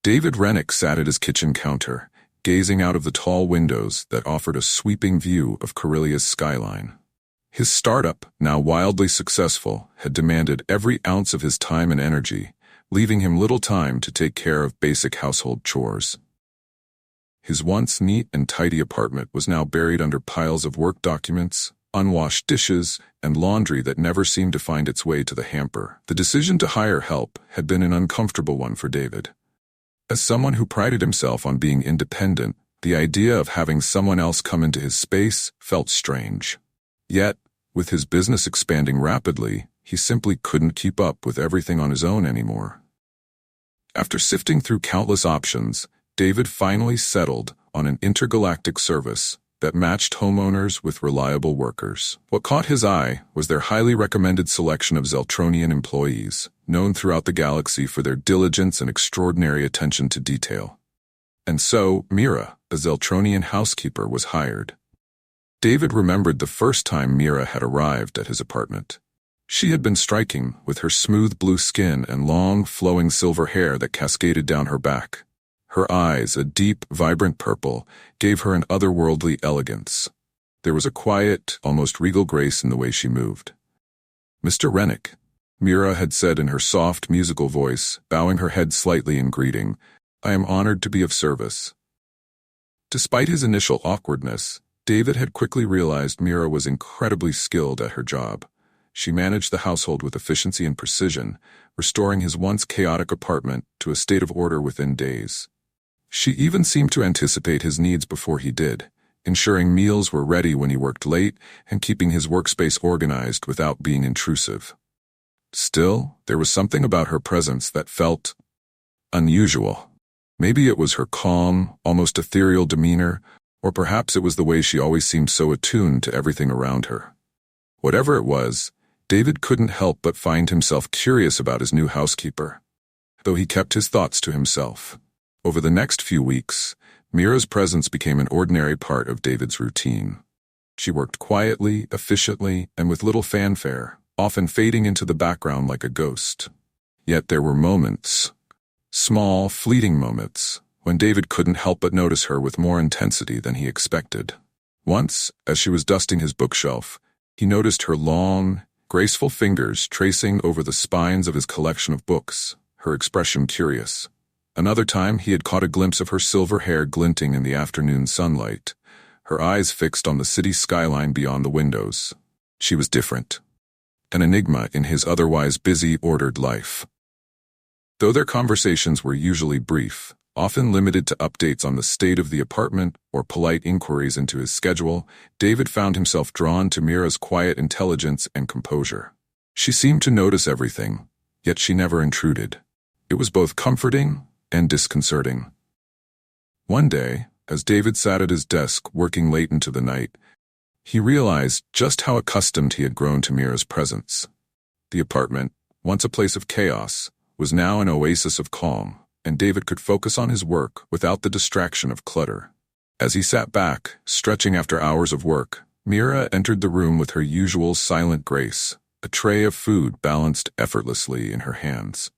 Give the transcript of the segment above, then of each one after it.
David Rennick sat at his kitchen counter, gazing out of the tall windows that offered a sweeping view of Corellia's skyline. His startup, now wildly successful, had demanded every ounce of his time and energy, leaving him little time to take care of basic household chores. His once neat and tidy apartment was now buried under piles of work documents, unwashed dishes, and laundry that never seemed to find its way to the hamper. The decision to hire help had been an uncomfortable one for David. As someone who prided himself on being independent, the idea of having someone else come into his space felt strange. Yet, with his business expanding rapidly, he simply couldn't keep up with everything on his own anymore. After sifting through countless options, David finally settled on an intergalactic service that matched homeowners with reliable workers. What caught his eye was their highly recommended selection of Zeltronian employees, known throughout the galaxy for their diligence and extraordinary attention to detail. And so, Mira, a Zeltronian housekeeper, was hired. David remembered the first time Mira had arrived at his apartment. She had been striking, with her smooth blue skin and long, flowing silver hair that cascaded down her back. Her eyes, a deep, vibrant purple, gave her an otherworldly elegance. There was a quiet, almost regal grace in the way she moved. "Mr. Rennick," Mira had said in her soft, musical voice, bowing her head slightly in greeting, "I am honored to be of service." Despite his initial awkwardness, David had quickly realized Mira was incredibly skilled at her job. She managed the household with efficiency and precision, restoring his once chaotic apartment to a state of order within days. She even seemed to anticipate his needs before he did, ensuring meals were ready when he worked late and keeping his workspace organized without being intrusive. Still, there was something about her presence that felt unusual. Maybe it was her calm, almost ethereal demeanor, or perhaps it was the way she always seemed so attuned to everything around her. Whatever it was, David couldn't help but find himself curious about his new housekeeper, though he kept his thoughts to himself. Over the next few weeks, Mira's presence became an ordinary part of David's routine. She worked quietly, efficiently, and with little fanfare, often fading into the background like a ghost. Yet there were moments, small, fleeting moments, when David couldn't help but notice her with more intensity than he expected. Once, as she was dusting his bookshelf, he noticed her long, graceful fingers tracing over the spines of his collection of books, her expression curious. Another time, he had caught a glimpse of her silver hair glinting in the afternoon sunlight, her eyes fixed on the city skyline beyond the windows. She was different, an enigma in his otherwise busy, ordered life. Though their conversations were usually brief, often limited to updates on the state of the apartment or polite inquiries into his schedule, David found himself drawn to Mira's quiet intelligence and composure. She seemed to notice everything, yet she never intruded. It was both comforting and disconcerting. One day, as David sat at his desk working late into the night, he realized just how accustomed he had grown to Mira's presence. The apartment, once a place of chaos, was now an oasis of calm, and David could focus on his work without the distraction of clutter. As he sat back, stretching after hours of work, Mira entered the room with her usual silent grace, a tray of food balanced effortlessly in her hands.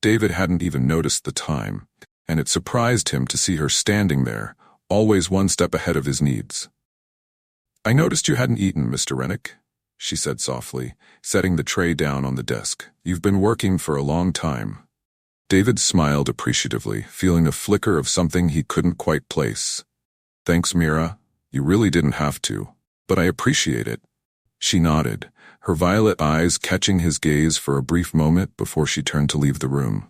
David hadn't even noticed the time, and it surprised him to see her standing there, always one step ahead of his needs. "I noticed you hadn't eaten, Mr. Rennick," she said softly, setting the tray down on the desk. "You've been working for a long time." David smiled appreciatively, feeling a flicker of something he couldn't quite place. "Thanks, Mira. You really didn't have to, but I appreciate it." She nodded, her violet eyes catching his gaze for a brief moment before she turned to leave the room.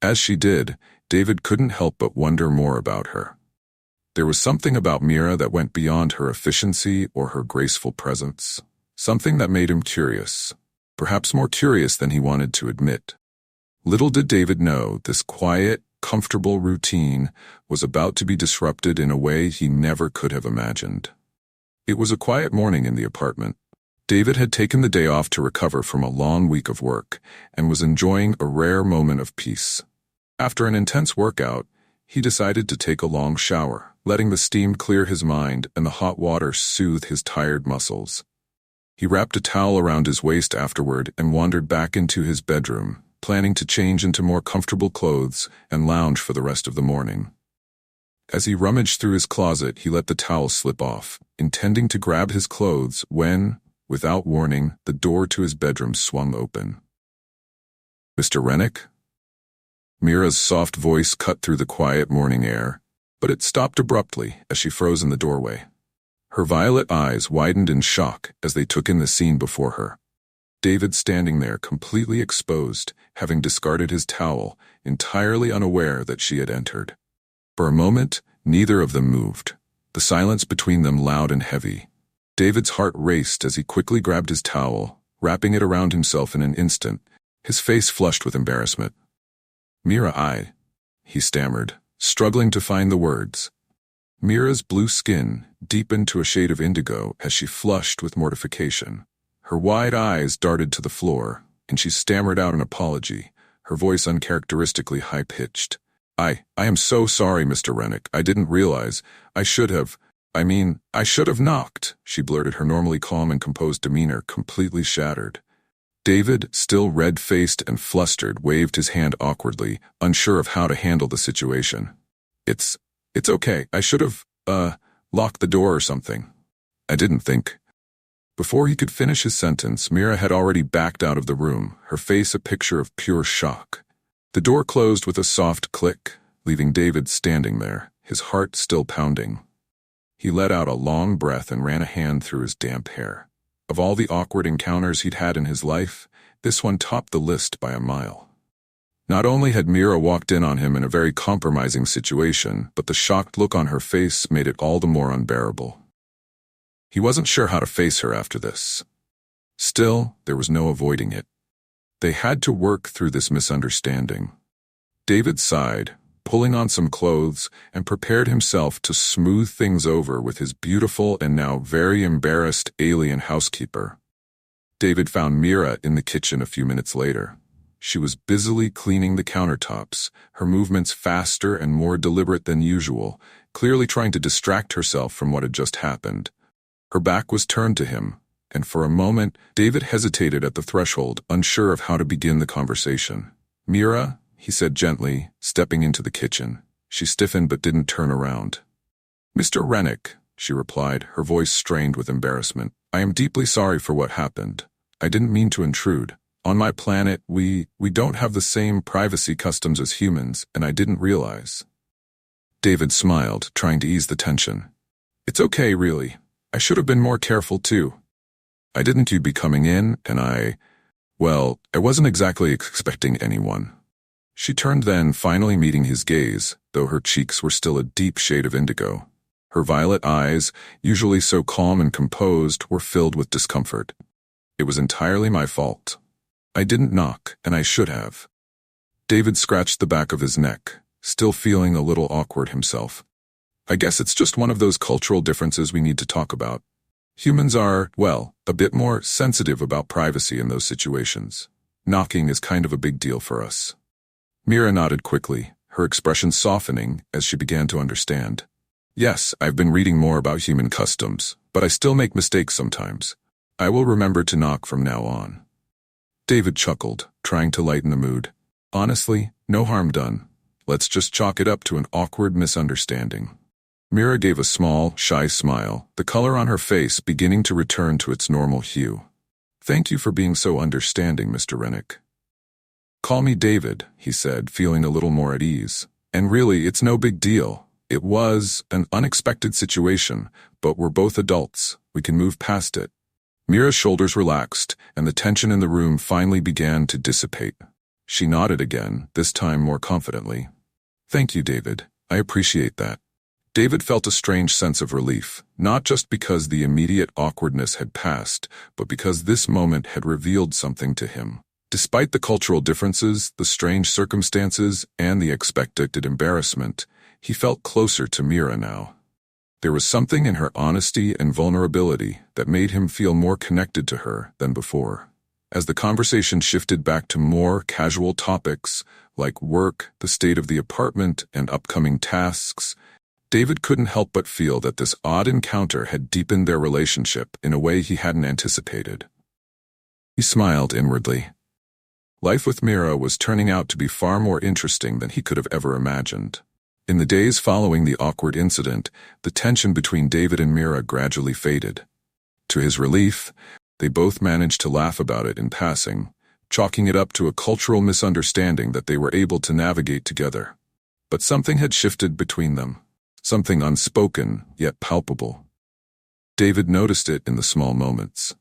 As she did, David couldn't help but wonder more about her. There was something about Mira that went beyond her efficiency or her graceful presence, something that made him curious, perhaps more curious than he wanted to admit. Little did David know this quiet, comfortable routine was about to be disrupted in a way he never could have imagined. It was a quiet morning in the apartment. David had taken the day off to recover from a long week of work and was enjoying a rare moment of peace. After an intense workout, he decided to take a long shower, letting the steam clear his mind and the hot water soothe his tired muscles. He wrapped a towel around his waist afterward and wandered back into his bedroom, planning to change into more comfortable clothes and lounge for the rest of the morning. As he rummaged through his closet, he let the towel slip off, intending to grab his clothes when, without warning, the door to his bedroom swung open. "Mr. Rennick?" Mira's soft voice cut through the quiet morning air, but it stopped abruptly as she froze in the doorway. Her violet eyes widened in shock as they took in the scene before her. David standing there completely exposed, having discarded his towel, entirely unaware that she had entered. For a moment, neither of them moved, the silence between them loud and heavy. David's heart raced as he quickly grabbed his towel, wrapping it around himself in an instant, his face flushed with embarrassment. "Mira, he stammered, struggling to find the words. Mira's blue skin deepened to a shade of indigo as she flushed with mortification. Her wide eyes darted to the floor, and she stammered out an apology, her voice uncharacteristically high-pitched. I am so sorry, Mr. Rennick. I didn't realize. I should have knocked," she blurted, her normally calm and composed demeanor completely shattered. David, still red-faced and flustered, waved his hand awkwardly, unsure of how to handle the situation. It's okay. I should have, locked the door or something. I didn't think." Before he could finish his sentence, Mira had already backed out of the room, her face a picture of pure shock. The door closed with a soft click, leaving David standing there, his heart still pounding. He let out a long breath and ran a hand through his damp hair. Of all the awkward encounters he'd had in his life, this one topped the list by a mile. Not only had Mira walked in on him in a very compromising situation, but the shocked look on her face made it all the more unbearable. He wasn't sure how to face her after this. Still, there was no avoiding it. They had to work through this misunderstanding. David sighed, pulling on some clothes, and prepared himself to smooth things over with his beautiful and now very embarrassed alien housekeeper. David found Mira in the kitchen a few minutes later. She was busily cleaning the countertops, her movements faster and more deliberate than usual, clearly trying to distract herself from what had just happened. Her back was turned to him, and for a moment, David hesitated at the threshold, unsure of how to begin the conversation. "Mira," he said gently, stepping into the kitchen. She stiffened but didn't turn around. "Mr. Rennick," she replied, her voice strained with embarrassment. "I am deeply sorry for what happened. I didn't mean to intrude. On my planet, we don't have the same privacy customs as humans, and I didn't realize." David smiled, trying to ease the tension. "It's okay, really. I should have been more careful, too. I didn't you'd be coming in, and I wasn't exactly expecting anyone." She turned then, finally meeting his gaze, though her cheeks were still a deep shade of indigo. Her violet eyes, usually so calm and composed, were filled with discomfort. "It was entirely my fault. I didn't knock, and I should have." David scratched the back of his neck, still feeling a little awkward himself. "I guess it's just one of those cultural differences we need to talk about. Humans are, a bit more sensitive about privacy in those situations. Knocking is kind of a big deal for us." Mira nodded quickly, her expression softening as she began to understand. "Yes, I've been reading more about human customs, but I still make mistakes sometimes. I will remember to knock from now on." David chuckled, trying to lighten the mood. "Honestly, no harm done. Let's just chalk it up to an awkward misunderstanding." Mira gave a small, shy smile, the color on her face beginning to return to its normal hue. "Thank you for being so understanding, Mr. Rennick." "Call me David," he said, feeling a little more at ease. "And really, it's no big deal. It was an unexpected situation, but we're both adults. We can move past it." Mira's shoulders relaxed, and the tension in the room finally began to dissipate. She nodded again, this time more confidently. "Thank you, David. I appreciate that." David felt a strange sense of relief, not just because the immediate awkwardness had passed, but because this moment had revealed something to him. Despite the cultural differences, the strange circumstances, and the expected embarrassment, he felt closer to Mira now. There was something in her honesty and vulnerability that made him feel more connected to her than before. As the conversation shifted back to more casual topics, like work, the state of the apartment, and upcoming tasks, David couldn't help but feel that this odd encounter had deepened their relationship in a way he hadn't anticipated. He smiled inwardly. Life with Mira was turning out to be far more interesting than he could have ever imagined. In the days following the awkward incident, the tension between David and Mira gradually faded. To his relief, they both managed to laugh about it in passing, chalking it up to a cultural misunderstanding that they were able to navigate together. But something had shifted between them, something unspoken yet palpable. David noticed it in the small moments.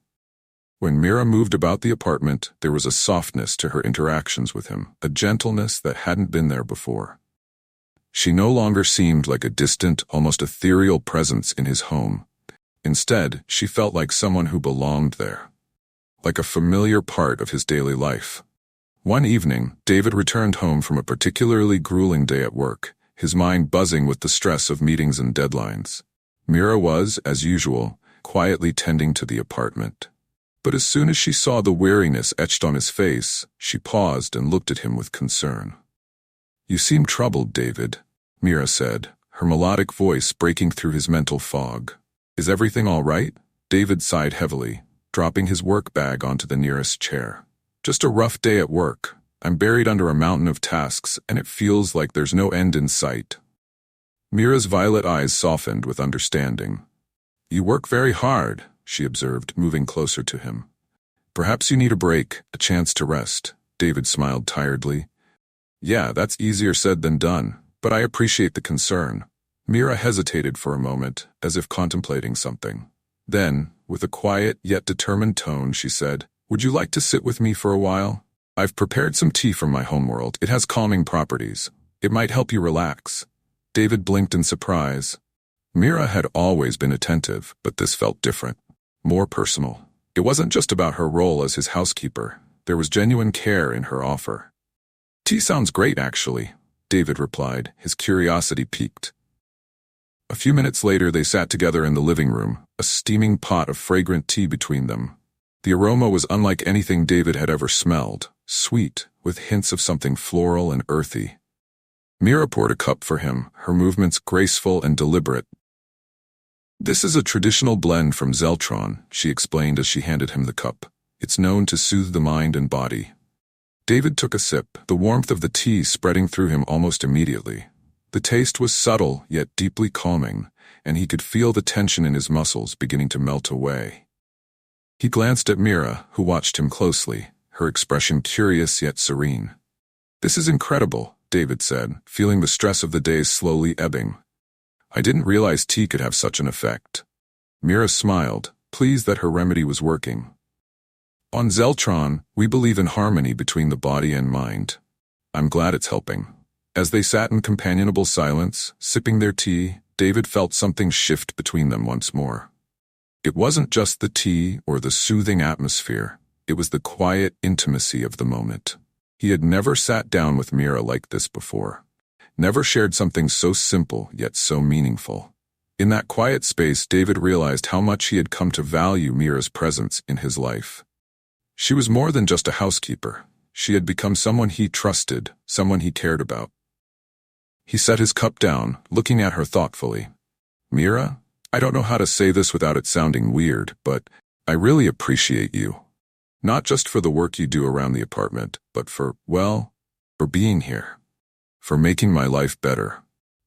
When Mira moved about the apartment, there was a softness to her interactions with him, a gentleness that hadn't been there before. She no longer seemed like a distant, almost ethereal presence in his home. Instead, she felt like someone who belonged there, like a familiar part of his daily life. One evening, David returned home from a particularly grueling day at work, his mind buzzing with the stress of meetings and deadlines. Mira was, as usual, quietly tending to the apartment. But as soon as she saw the weariness etched on his face, she paused and looked at him with concern. "You seem troubled, David," Mira said, her melodic voice breaking through his mental fog. "Is everything all right?" David sighed heavily, dropping his work bag onto the nearest chair. "Just a rough day at work. I'm buried under a mountain of tasks, and it feels like there's no end in sight." Mira's violet eyes softened with understanding. "You work very hard," she observed, moving closer to him. "Perhaps you need a break, a chance to rest." David smiled tiredly. "Yeah, that's easier said than done, but I appreciate the concern." Mira hesitated for a moment, as if contemplating something. Then, with a quiet yet determined tone, she said, "Would you like to sit with me for a while? I've prepared some tea from my homeworld. It has calming properties. It might help you relax." David blinked in surprise. Mira had always been attentive, but this felt different, more personal. It wasn't just about her role as his housekeeper. There was genuine care in her offer. "Tea sounds great, actually," David replied, his curiosity piqued. A few minutes later, they sat together in the living room, a steaming pot of fragrant tea between them. The aroma was unlike anything David had ever smelled, sweet, with hints of something floral and earthy. Mira poured a cup for him, her movements graceful and deliberate. "This is a traditional blend from Zeltron," she explained as she handed him the cup. "It's known to soothe the mind and body." David took a sip, the warmth of the tea spreading through him almost immediately. The taste was subtle yet deeply calming, and he could feel the tension in his muscles beginning to melt away. He glanced at Mira, who watched him closely, her expression curious yet serene. "This is incredible," David said, feeling the stress of the day slowly ebbing. "I didn't realize tea could have such an effect." Mira smiled, pleased that her remedy was working. "On Zeltron, we believe in harmony between the body and mind. I'm glad it's helping." As they sat in companionable silence, sipping their tea, David felt something shift between them once more. It wasn't just the tea or the soothing atmosphere. It was the quiet intimacy of the moment. He had never sat down with Mira like this before. Never shared something so simple yet so meaningful. In that quiet space, David realized how much he had come to value Mira's presence in his life. She was more than just a housekeeper. She had become someone he trusted, someone he cared about. He set his cup down, looking at her thoughtfully. "Mira, I don't know how to say this without it sounding weird, but I really appreciate you. Not just for the work you do around the apartment, but for being here. For making my life better."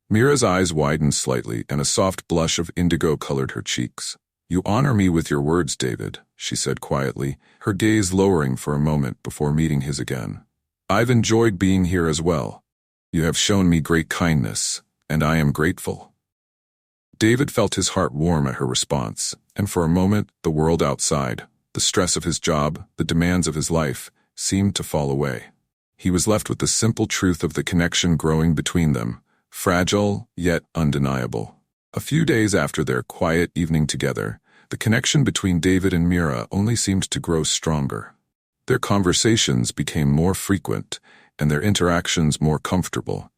Mira's eyes widened slightly, and a soft blush of indigo colored her cheeks. "You honor me with your words, David," she said quietly, her gaze lowering for a moment before meeting his again. "I've enjoyed being here as well. You have shown me great kindness, and I am grateful." David felt his heart warm at her response, and for a moment, the world outside, the stress of his job, the demands of his life, seemed to fall away. He was left with the simple truth of the connection growing between them, fragile yet undeniable. A few days after their quiet evening together, the connection between David and Mira only seemed to grow stronger. Their conversations became more frequent, and their interactions more comfortable.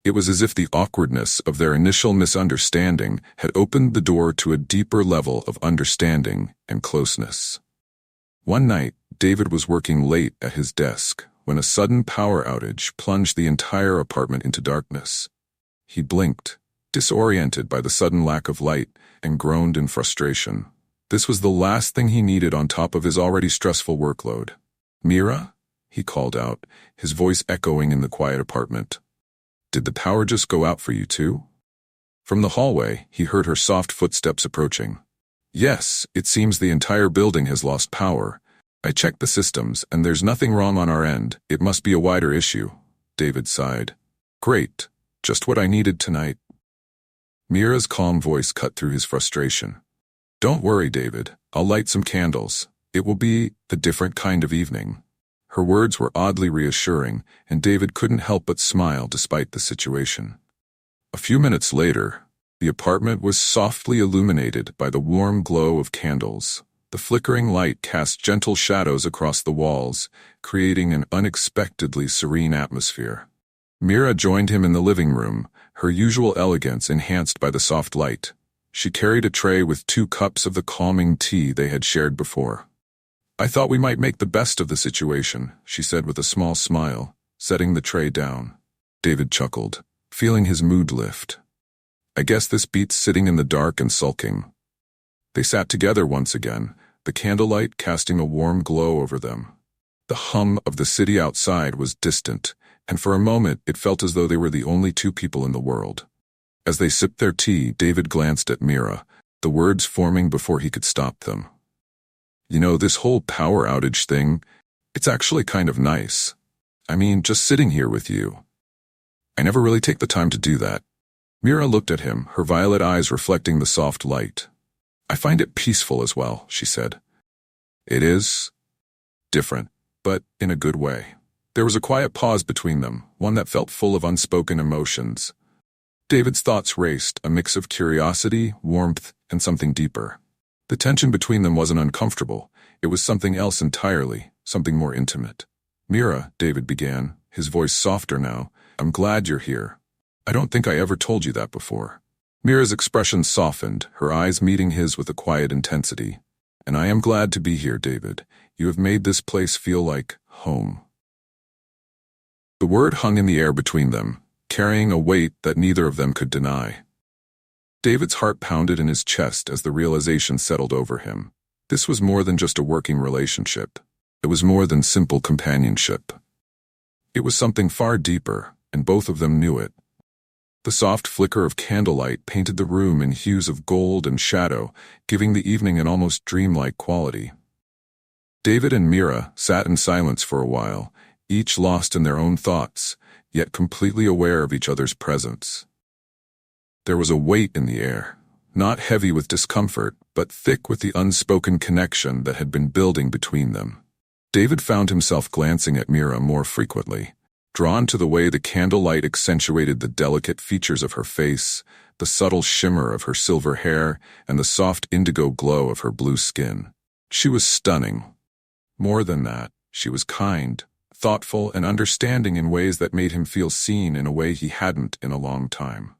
It was as if the awkwardness of their initial misunderstanding had opened the door to a deeper level of understanding and closeness. One night, David was working late at his desk when a sudden power outage plunged the entire apartment into darkness. He blinked, disoriented by the sudden lack of light, and groaned in frustration. This was the last thing he needed on top of his already stressful workload. "Mira?" he called out, his voice echoing in the quiet apartment. Did the power just go out for you too? From the hallway, he heard her soft footsteps approaching. Yes, it seems the entire building has lost power. I checked the systems, and there's nothing wrong on our end. It must be a wider issue. David sighed. Great. Just what I needed tonight. Mira's calm voice cut through his frustration. Don't worry, David. I'll light some candles. It will be a different kind of evening. Her words were oddly reassuring, and David couldn't help but smile despite the situation. A few minutes later, the apartment was softly illuminated by the warm glow of candles. The flickering light cast gentle shadows across the walls, creating an unexpectedly serene atmosphere. Mira joined him in the living room, her usual elegance enhanced by the soft light. She carried a tray with 2 cups of the calming tea they had shared before. I thought we might make the best of the situation, she said with a small smile, setting the tray down. David chuckled, feeling his mood lift. I guess this beats sitting in the dark and sulking. They sat together once again, the candlelight casting a warm glow over them. The hum of the city outside was distant, and for a moment it felt as though they were the only 2 people in the world. As they sipped their tea, David glanced at Mira, the words forming before he could stop them. You know, this whole power outage thing, it's actually kind of nice. I mean, just sitting here with you. I never really take the time to do that. Mira looked at him, her violet eyes reflecting the soft light. I find it peaceful as well, she said. It is different, but in a good way. There was a quiet pause between them, one that felt full of unspoken emotions. David's thoughts raced, a mix of curiosity, warmth, and something deeper. The tension between them wasn't uncomfortable. It was something else entirely, something more intimate. Mira, David began, his voice softer now, I'm glad you're here. I don't think I ever told you that before. Mira's expression softened, her eyes meeting his with a quiet intensity. And I am glad to be here, David. You have made this place feel like home. The word hung in the air between them, carrying a weight that neither of them could deny. David's heart pounded in his chest as the realization settled over him. This was more than just a working relationship. It was more than simple companionship. It was something far deeper, and both of them knew it. The soft flicker of candlelight painted the room in hues of gold and shadow, giving the evening an almost dreamlike quality. David and Mira sat in silence for a while, each lost in their own thoughts, yet completely aware of each other's presence. There was a weight in the air, not heavy with discomfort, but thick with the unspoken connection that had been building between them. David found himself glancing at Mira more frequently, drawn to the way the candlelight accentuated the delicate features of her face, the subtle shimmer of her silver hair, and the soft indigo glow of her blue skin. She was stunning. More than that, she was kind, thoughtful, and understanding in ways that made him feel seen in a way he hadn't in a long time.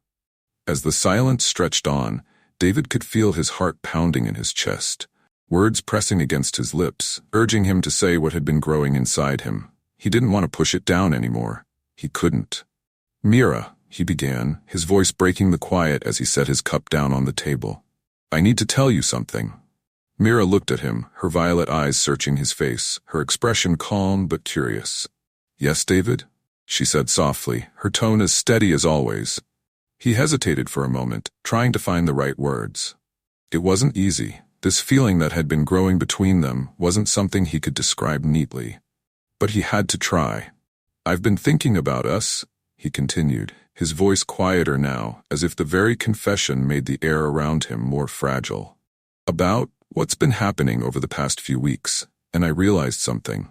As the silence stretched on, David could feel his heart pounding in his chest, words pressing against his lips, urging him to say what had been growing inside him. He didn't want to push it down anymore. He couldn't. Mira, he began, his voice breaking the quiet as he set his cup down on the table. I need to tell you something. Mira looked at him, her violet eyes searching his face, her expression calm but curious. Yes, David? She said softly, her tone as steady as always. He hesitated for a moment, trying to find the right words. It wasn't easy. This feeling that had been growing between them wasn't something he could describe neatly. But he had to try. I've been thinking about us, he continued, his voice quieter now, as if the very confession made the air around him more fragile. About what's been happening over the past few weeks, and I realized something.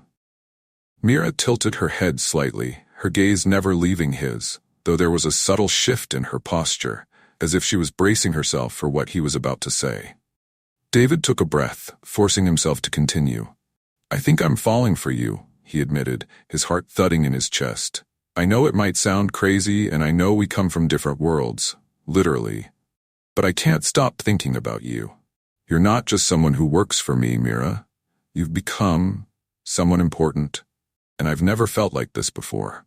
Mira tilted her head slightly, her gaze never leaving his, though there was a subtle shift in her posture, as if she was bracing herself for what he was about to say. David took a breath, forcing himself to continue. I think I'm falling for you, he admitted, his heart thudding in his chest. I know it might sound crazy, and I know we come from different worlds, literally. But I can't stop thinking about you. You're not just someone who works for me, Mira. You've become someone important, and I've never felt like this before.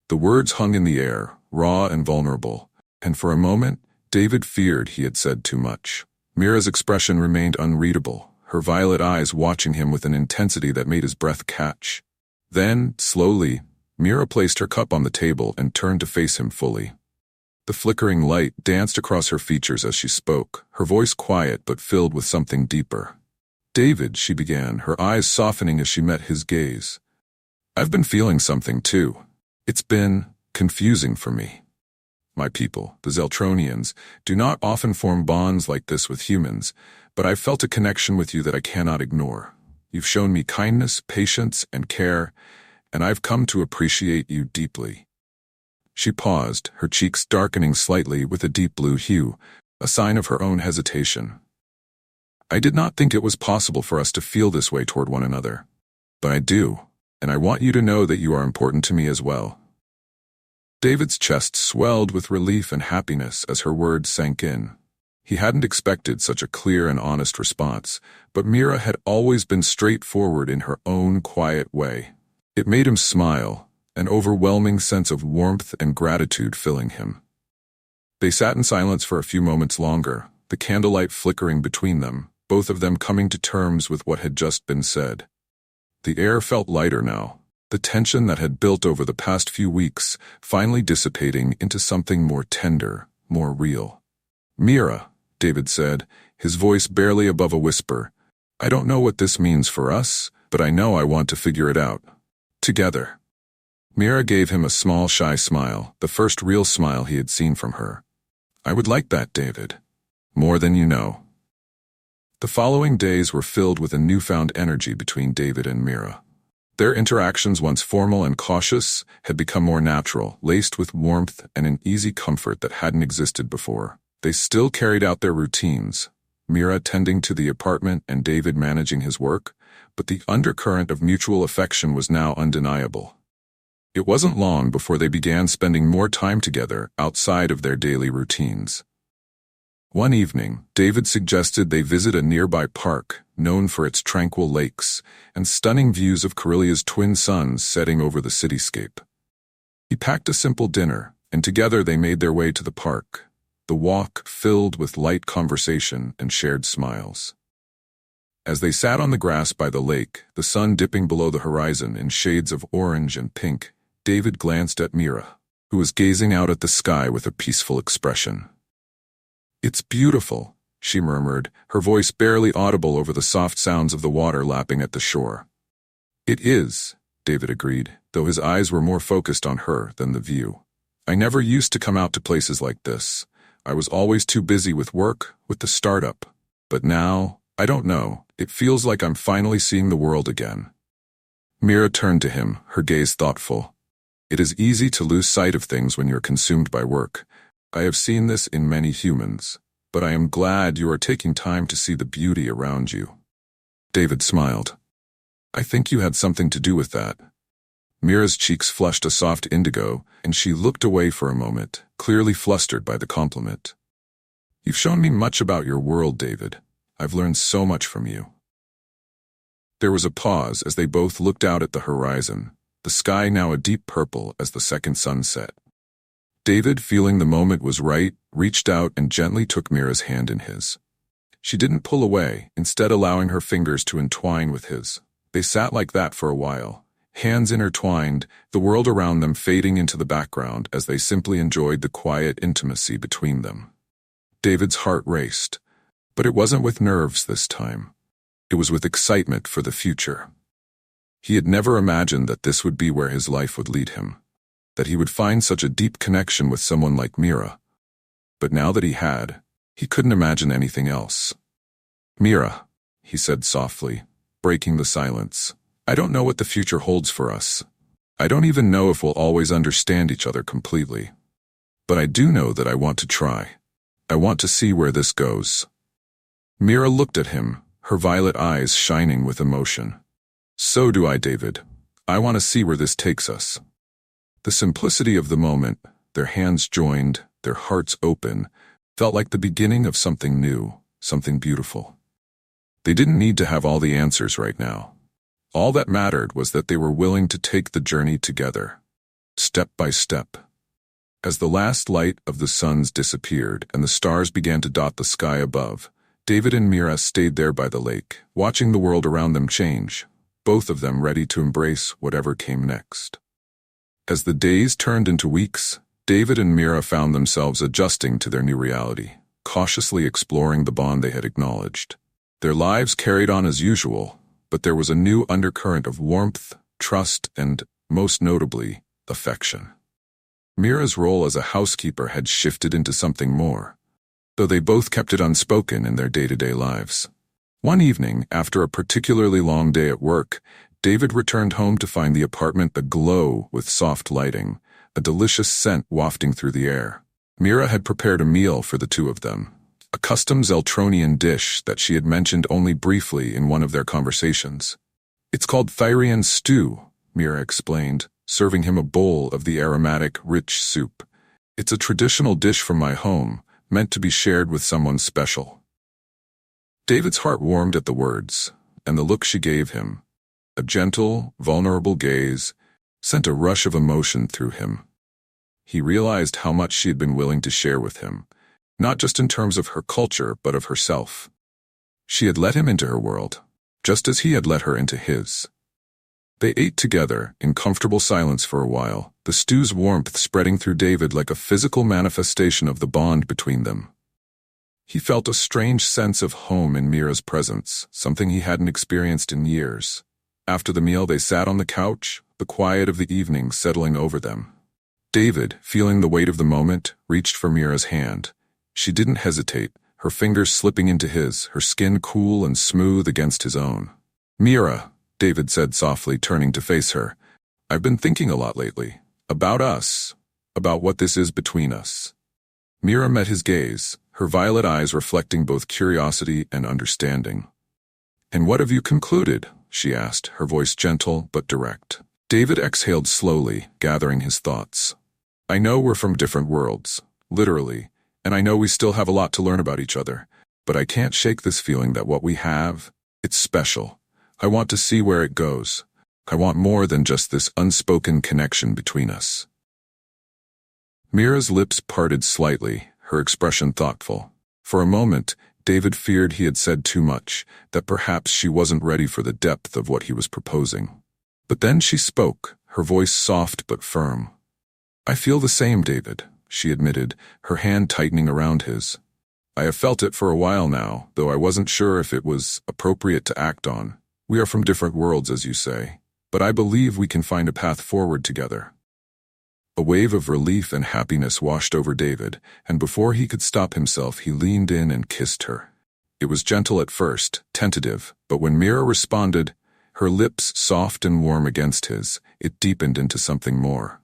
The words hung in the air, raw and vulnerable, and for a moment, David feared he had said too much. Mira's expression remained unreadable, her violet eyes watching him with an intensity that made his breath catch. Then, slowly, Mira placed her cup on the table and turned to face him fully. The flickering light danced across her features as she spoke, her voice quiet but filled with something deeper. "David," she began, her eyes softening as she met his gaze. "I've been feeling something too. It's been confusing for me. My people, the Zeltronians, do not often form bonds like this with humans, but I've felt a connection with you that I cannot ignore. You've shown me kindness, patience, and care, and I've come to appreciate you deeply." She paused, her cheeks darkening slightly with a deep blue hue, a sign of her own hesitation. "I did not think it was possible for us to feel this way toward one another. But I do, and I want you to know that you are important to me as well." David's chest swelled with relief and happiness as her words sank in. He hadn't expected such a clear and honest response, but Mira had always been straightforward in her own quiet way. It made him smile, an overwhelming sense of warmth and gratitude filling him. They sat in silence for a few moments longer, the candlelight flickering between them, both of them coming to terms with what had just been said. The air felt lighter now, the tension that had built over the past few weeks finally dissipating into something more tender, more real. "Mira," David said, his voice barely above a whisper, "I don't know what this means for us, but I know I want to figure it out. Together." Mira gave him a small, shy smile, the first real smile he had seen from her. "I would like that, David. More than you know." The following days were filled with a newfound energy between David and Mira. Their interactions, once formal and cautious, had become more natural, laced with warmth and an easy comfort that hadn't existed before. They still carried out their routines, Mira tending to the apartment and David managing his work, but the undercurrent of mutual affection was now undeniable. It wasn't long before they began spending more time together outside of their daily routines. One evening, David suggested they visit a nearby park, known for its tranquil lakes and stunning views of Corellia's twin suns setting over the cityscape. He packed a simple dinner, and together they made their way to the park, the walk filled with light conversation and shared smiles. As they sat on the grass by the lake, the sun dipping below the horizon in shades of orange and pink, David glanced at Mira, who was gazing out at the sky with a peaceful expression. "It's beautiful," she murmured, her voice barely audible over the soft sounds of the water lapping at the shore. "It is," David agreed, though his eyes were more focused on her than the view. "I never used to come out to places like this. I was always too busy with work, with the startup. But now, I don't know, it feels like I'm finally seeing the world again." Mira turned to him, her gaze thoughtful. "It is easy to lose sight of things when you're consumed by work. I have seen this in many humans, but I am glad you are taking time to see the beauty around you." David smiled. "I think you had something to do with that." Mira's cheeks flushed a soft indigo, and she looked away for a moment, clearly flustered by the compliment. "You've shown me much about your world, David. I've learned so much from you." There was a pause as they both looked out at the horizon, the sky now a deep purple as the second sun set. David, feeling the moment was right, reached out and gently took Mira's hand in his. She didn't pull away, instead allowing her fingers to entwine with his. They sat like that for a while, hands intertwined, the world around them fading into the background as they simply enjoyed the quiet intimacy between them. David's heart raced, but it wasn't with nerves this time. It was with excitement for the future. He had never imagined that this would be where his life would lead him, that he would find such a deep connection with someone like Mira. But now that he had, he couldn't imagine anything else. "Mira," he said softly, breaking the silence, "I don't know what the future holds for us. I don't even know if we'll always understand each other completely. But I do know that I want to try. I want to see where this goes." Mira looked at him, her violet eyes shining with emotion. "So do I, David. I want to see where this takes us." The simplicity of the moment, their hands joined, their hearts open, felt like the beginning of something new, something beautiful. They didn't need to have all the answers right now. All that mattered was that they were willing to take the journey together, step by step. As the last light of the suns disappeared and the stars began to dot the sky above, David and Mira stayed there by the lake, watching the world around them change. both of them ready to embrace whatever came next. As the days turned into weeks, David and Mira found themselves adjusting to their new reality, cautiously exploring the bond they had acknowledged. Their lives carried on as usual, but there was a new undercurrent of warmth, trust, and, most notably, affection. Mira's role as a housekeeper had shifted into something more, though they both kept it unspoken in their day-to-day lives. One evening, after a particularly long day at work, David returned home to find the apartment aglow with soft lighting, a delicious scent wafting through the air. Mira had prepared a meal for the two of them, a custom Zeltronian dish that she had mentioned only briefly in one of their conversations. "It's called Thyrian stew," Mira explained, serving him a bowl of the aromatic, rich soup. "It's a traditional dish from my home, meant to be shared with someone special." David's heart warmed at the words, and the look she gave him, a gentle, vulnerable gaze, sent a rush of emotion through him. He realized how much she had been willing to share with him, not just in terms of her culture, but of herself. She had let him into her world, just as he had let her into his. They ate together, in comfortable silence for a while, the stew's warmth spreading through David like a physical manifestation of the bond between them. He felt a strange sense of home in Mira's presence, something he hadn't experienced in years. After the meal they sat on the couch, the quiet of the evening settling over them. David, feeling the weight of the moment, reached for Mira's hand. She didn't hesitate, her fingers slipping into his, her skin cool and smooth against his own. "Mira," David said softly, turning to face her, "I've been thinking a lot lately. About us. About what this is between us." Mira met his gaze, her violet eyes reflecting both curiosity and understanding. "And what have you concluded?" she asked, her voice gentle but direct. David exhaled slowly, gathering his thoughts. "I know we're from different worlds, literally, and I know we still have a lot to learn about each other, but I can't shake this feeling that what we have, it's special. I want to see where it goes. I want more than just this unspoken connection between us." Mira's lips parted slightly, her expression thoughtful. For a moment, David feared he had said too much, that perhaps she wasn't ready for the depth of what he was proposing. But then she spoke, her voice soft but firm. "I feel the same, David," she admitted, her hand tightening around his. "I have felt it for a while now, though I wasn't sure if it was appropriate to act on. We are from different worlds, as you say, but I believe we can find a path forward together." A wave of relief and happiness washed over David, and before he could stop himself he leaned in and kissed her. It was gentle at first, tentative, but when Mira responded, her lips soft and warm against his, it deepened into something more.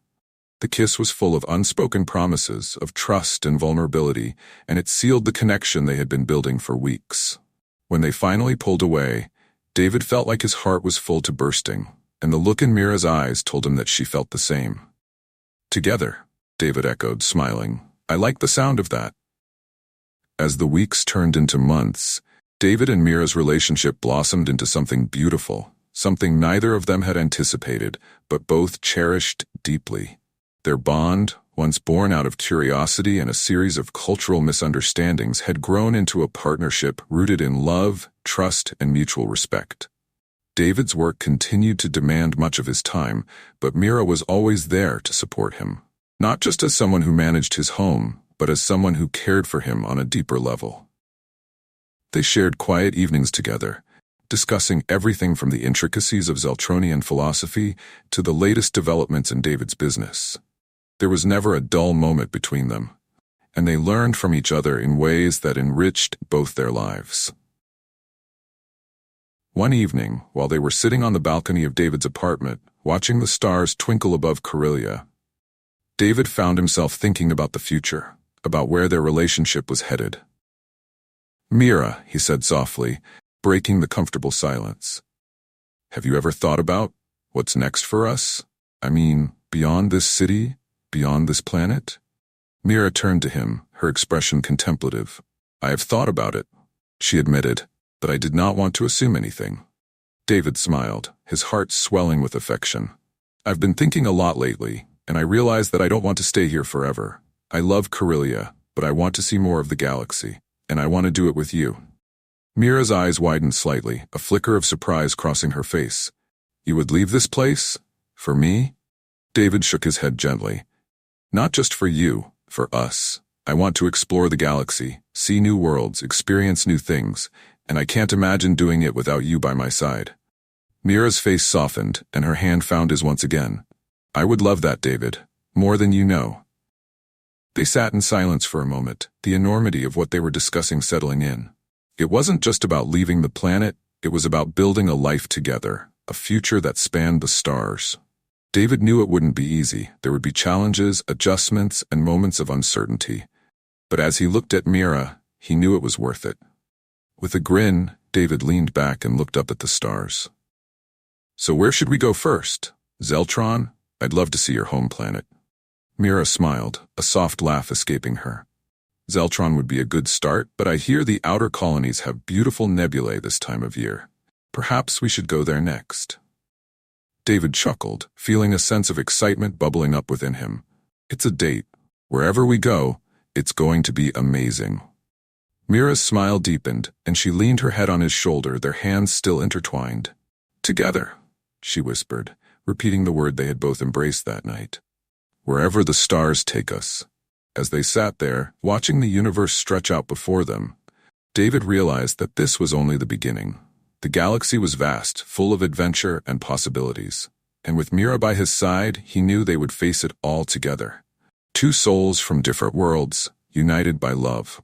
The kiss was full of unspoken promises, of trust and vulnerability, and it sealed the connection they had been building for weeks. When they finally pulled away, David felt like his heart was full to bursting, and the look in Mira's eyes told him that she felt the same. "Together," David echoed, smiling. "I like the sound of that." As the weeks turned into months, David and Mira's relationship blossomed into something beautiful, something neither of them had anticipated, but both cherished deeply. Their bond, once born out of curiosity and a series of cultural misunderstandings, had grown into a partnership rooted in love, trust, and mutual respect. David's work continued to demand much of his time, but Mira was always there to support him, not just as someone who managed his home, but as someone who cared for him on a deeper level. They shared quiet evenings together, discussing everything from the intricacies of Zeltronian philosophy to the latest developments in David's business. There was never a dull moment between them, and they learned from each other in ways that enriched both their lives. One evening, while they were sitting on the balcony of David's apartment, watching the stars twinkle above Corellia, David found himself thinking about the future, about where their relationship was headed. "Mira," he said softly, breaking the comfortable silence. "Have you ever thought about what's next for us? I mean, beyond this city, beyond this planet?" Mira turned to him, her expression contemplative. "I have thought about it," she admitted, "but I did not want to assume anything." David smiled, his heart swelling with affection. "I've been thinking a lot lately, and I realize that I don't want to stay here forever. I love Corellia, but I want to see more of the galaxy, and I want to do it with you." Mira's eyes widened slightly, a flicker of surprise crossing her face. You would leave this place? For me? David shook his head gently. Not just for you, for us. I want to explore the galaxy, see new worlds, experience new things, and I can't imagine doing it without you by my side. Mira's face softened, and her hand found his once again. I would love that, David. More than you know. They sat in silence for a moment, the enormity of what they were discussing settling in. It wasn't just about leaving the planet, it was about building a life together, a future that spanned the stars. David knew it wouldn't be easy. There would be challenges, adjustments, and moments of uncertainty. But as he looked at Mira, he knew it was worth it. With a grin, David leaned back and looked up at the stars. So where should we go first? Zeltron? I'd love to see your home planet. Mira smiled, a soft laugh escaping her. Zeltron would be a good start, but I hear the outer colonies have beautiful nebulae this time of year. Perhaps we should go there next. David chuckled, feeling a sense of excitement bubbling up within him. It's a date. Wherever we go, it's going to be amazing. Mira's smile deepened, and she leaned her head on his shoulder, their hands still intertwined. Together, she whispered, repeating the word they had both embraced that night. Wherever the stars take us. As they sat there, watching the universe stretch out before them, David realized that this was only the beginning. The galaxy was vast, full of adventure and possibilities. And with Mira by his side, he knew they would face it all together. Two souls from different worlds, united by love.